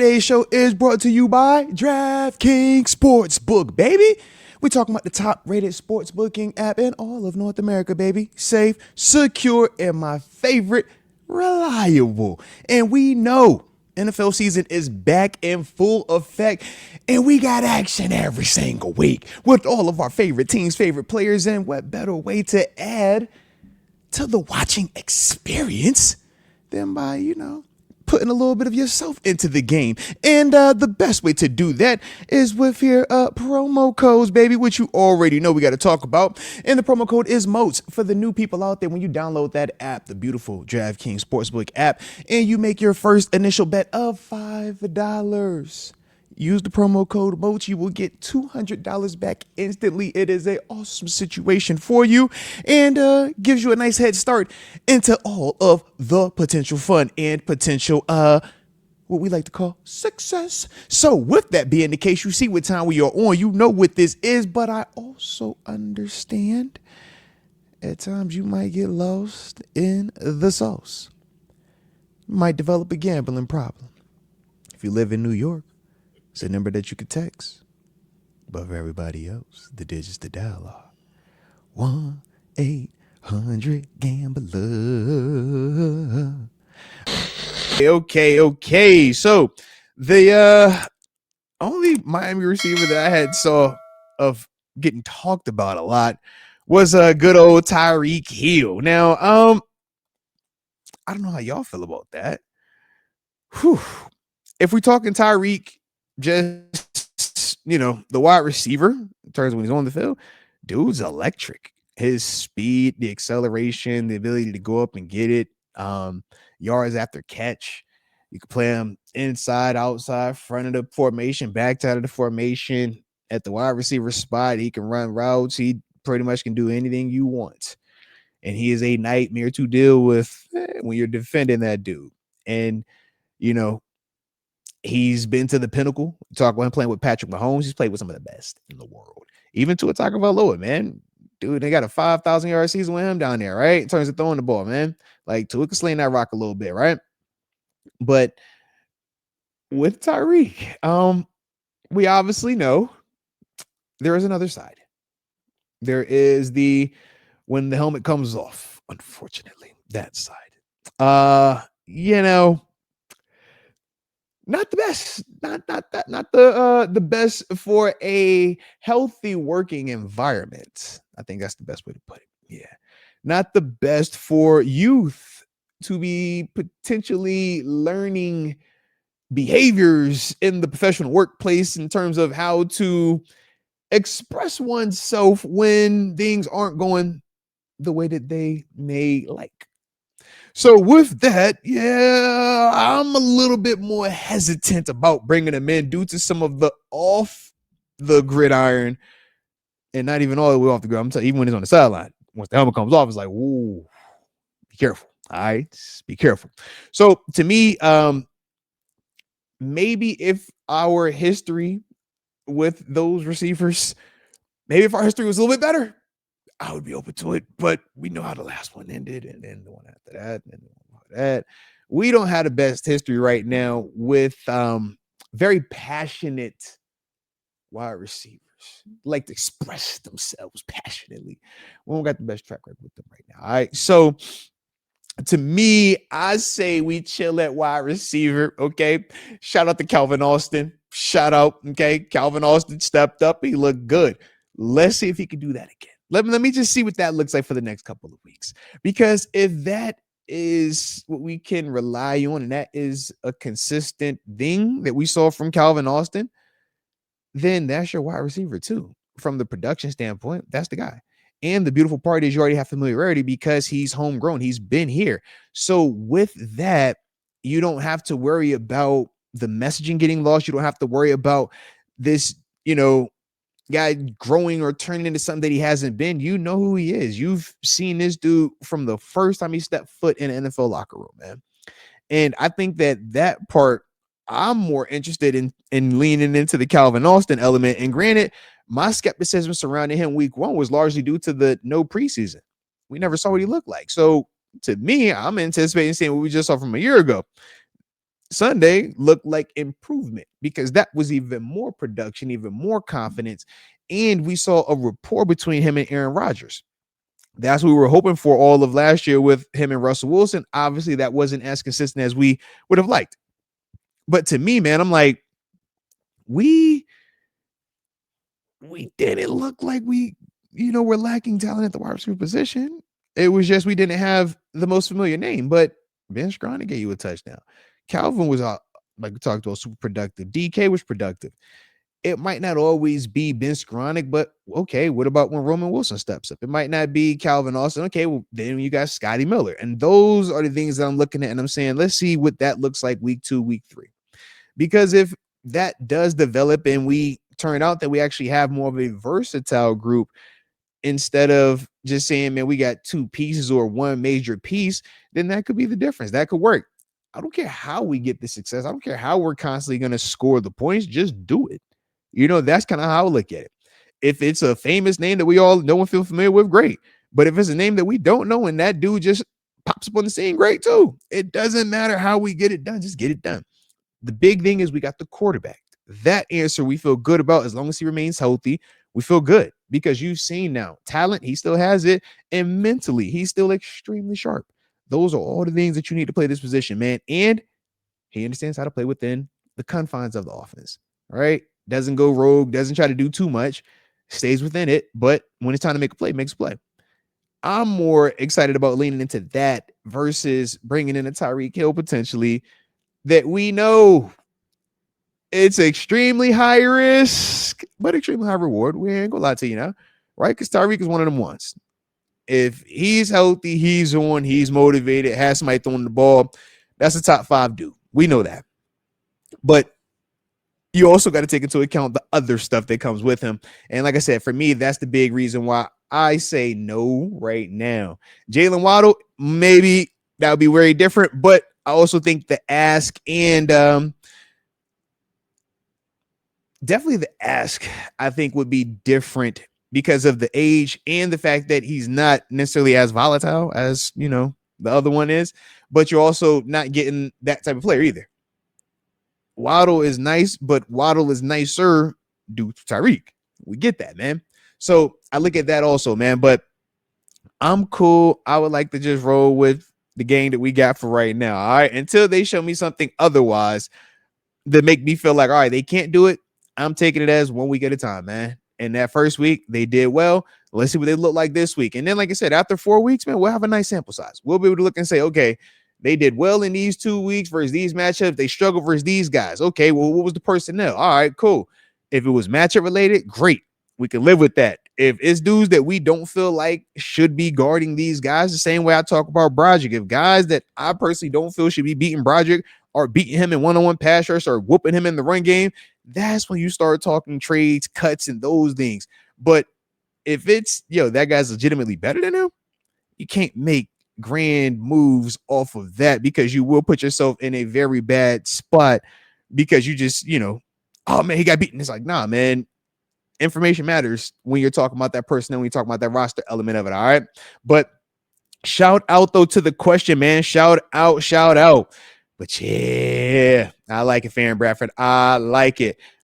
Today's show is brought to you by DraftKings Sportsbook, baby. We're talking about the top-rated sports booking app in all of North America, baby. Safe, secure, and my favorite, reliable. And we know NFL season is back in full effect, and we got action every single week with all of our favorite teams, favorite players, and what better way to add to the watching experience than by, putting a little bit of yourself into the game. And the best way to do that is with your promo codes, baby, which you already know we got to talk about. And the promo code is Moats for the new people out there. When you download that app, the beautiful DraftKings Sportsbook app, and you make your first initial bet of $5, use the promo code Moats. You will get $200 back instantly. It is an awesome situation for you and gives you a nice head start into all of the potential fun and potential, what we like to call success. So with that being the case, you see what time we are on. You know what this is, but I also understand at times you might get lost in the sauce. You might develop a gambling problem. If you live in New York, it's a number that you could text. But for everybody else, the digits to dial are 1-800-GAMBLER. Okay. So the only Miami receiver that I had saw of getting talked about a lot was a good old Tyreek Hill. Now, I don't know how y'all feel about that. If we're talking Tyreek, just the wide receiver in terms of when he's on the field, dude's electric. His speed, the acceleration, the ability to go up and get it, yards after catch. You can play him inside, outside, front of the formation, back side of the formation. At the wide receiver spot, he can run routes. He pretty much can do anything you want. And he is a nightmare to deal with when you're defending that dude. And, he's been to the pinnacle. Talk about him playing with Patrick Mahomes. He's played with some of the best in the world. Even Tua Tagovailoa, man. Dude, they got a 5,000-yard season with him down there, right? In terms of throwing the ball, man. Like, Tua can sling that rock a little bit, right? But with Tyreek, we obviously know there is another side. There is when the helmet comes off, unfortunately, that side. Not the best, not the best for a healthy working environment. I think that's the best way to put it. Yeah. Not the best for youth to be potentially learning behaviors in the professional workplace in terms of how to express oneself when things aren't going the way that they may like. So with that, I'm a little bit more hesitant about bringing him in due to some of the off the gridiron and not even all the way off the gridiron. I'm telling you, even when he's on the sideline, once the helmet comes off, it's like, whoa, be careful. All right, be careful. So to me, maybe if our history with those receivers, maybe if our history was a little bit better, I would be open to it. But we know how the last one ended, and then the one after that, and then the one after that. We don't have the best history right now with very passionate wide receivers, like to express themselves passionately. We don't got the best track record with them right now. All right. So to me, I say we chill at wide receiver. Okay. Shout out to Calvin Austin. Shout out. Okay. Calvin Austin stepped up. He looked good. Let's see if he can do that again. Let me just see what that looks like for the next couple of weeks. Because if that is what we can rely on, and that is a consistent thing that we saw from Calvin Austin, then that's your wide receiver too. From the production standpoint, that's the guy. And the beautiful part is you already have familiarity because he's homegrown. He's been here. So with that, you don't have to worry about the messaging getting lost. You don't have to worry about this, guy growing or turning into something that he hasn't been. You know who he is. You've seen this dude from the first time he stepped foot in an NFL locker room, man. And I think that part, I'm more interested in leaning into the Calvin Austin element. And granted, my skepticism surrounding him week one was largely due to the no preseason. We never saw what he looked like. So to me, I'm anticipating seeing what we just saw from a year ago. Sunday looked like improvement because that was even more production, even more confidence. And we saw a rapport between him and Aaron Rodgers. That's what we were hoping for all of last year with him and Russell Wilson. Obviously, that wasn't as consistent as we would have liked. But to me, man, I'm like, we didn't look like we're lacking talent at the wide receiver position. It was just we didn't have the most familiar name, but Ben Skronik gave you a touchdown. Calvin was like we talked about, super productive. DK was productive. It might not always be Ben Skronik, but okay, what about when Roman Wilson steps up? It might not be Calvin Austin. Okay, well, then you got Scotty Miller. And those are the things that I'm looking at, and I'm saying, let's see what that looks like week 2, week 3. Because if that does develop and we turn out that we actually have more of a versatile group instead of just saying, man, we got 2 pieces or one major piece, then that could be the difference. That could work. I don't care how we get the success. I don't care how we're constantly going to score the points. Just do it. That's kind of how I look at it. If it's a famous name that we all know and feel familiar with, great. But if it's a name that we don't know and that dude just pops up on the scene, great too. It doesn't matter how we get it done. Just get it done. The big thing is we got the quarterback. That answer we feel good about as long as he remains healthy. We feel good because you've seen now talent, he still has it, and mentally, he's still extremely sharp. Those are all the things that you need to play this position, man. And he understands how to play within the confines of the offense. All right. Doesn't go rogue, doesn't try to do too much, stays within it. But when it's time to make a play, makes a play. I'm more excited about leaning into that versus bringing in a Tyreek Hill potentially that we know it's extremely high risk, but extremely high reward. We ain't gonna lie to you now, right? Because Tyreek is one of them ones. If he's healthy, he's on, he's motivated, has somebody throwing the ball, that's a top 5 dude. We know that. But you also got to take into account the other stuff that comes with him. And like I said, for me, that's the big reason why I say no right now. Jalen Waddle, maybe that would be very different, but I also think the ask and definitely the ask, I think, would be different because of the age and the fact that he's not necessarily as volatile as, the other one is, but you're also not getting that type of player either. Waddle is nice, but Waddle is nicer due to Tyreek. We get that, man. So I look at that also, man, but I'm cool. I would like to just roll with the game that we got for right now. All right. Until they show me something otherwise that make me feel like, all right, they can't do it. I'm taking it as 1 week at a time, man. And that first week, they did well. Let's see what they look like this week. And then, like I said, after 4 weeks, man, we'll have a nice sample size. We'll be able to look and say, okay, they did well in these 2 weeks versus these matchups. They struggled versus these guys. Okay, well, what was the personnel? All right, cool. If it was matchup related, great. We can live with that. If it's dudes that we don't feel like should be guarding these guys, the same way I talk about Broderick, if guys that I personally don't feel should be beating Broderick or beating him in one-on-one pass rush or whooping him in the run game, that's when you start talking trades, cuts, and those things. But if it's, that guy's legitimately better than him, you can't make grand moves off of that because you will put yourself in a very bad spot because you just, oh man, he got beaten. It's like, nah, man. Information matters when you're talking about that person and when you're talking about that roster element of it. All right. But shout out though to the question, man. Shout out. But yeah, I like it, Farron Bradford. I like it.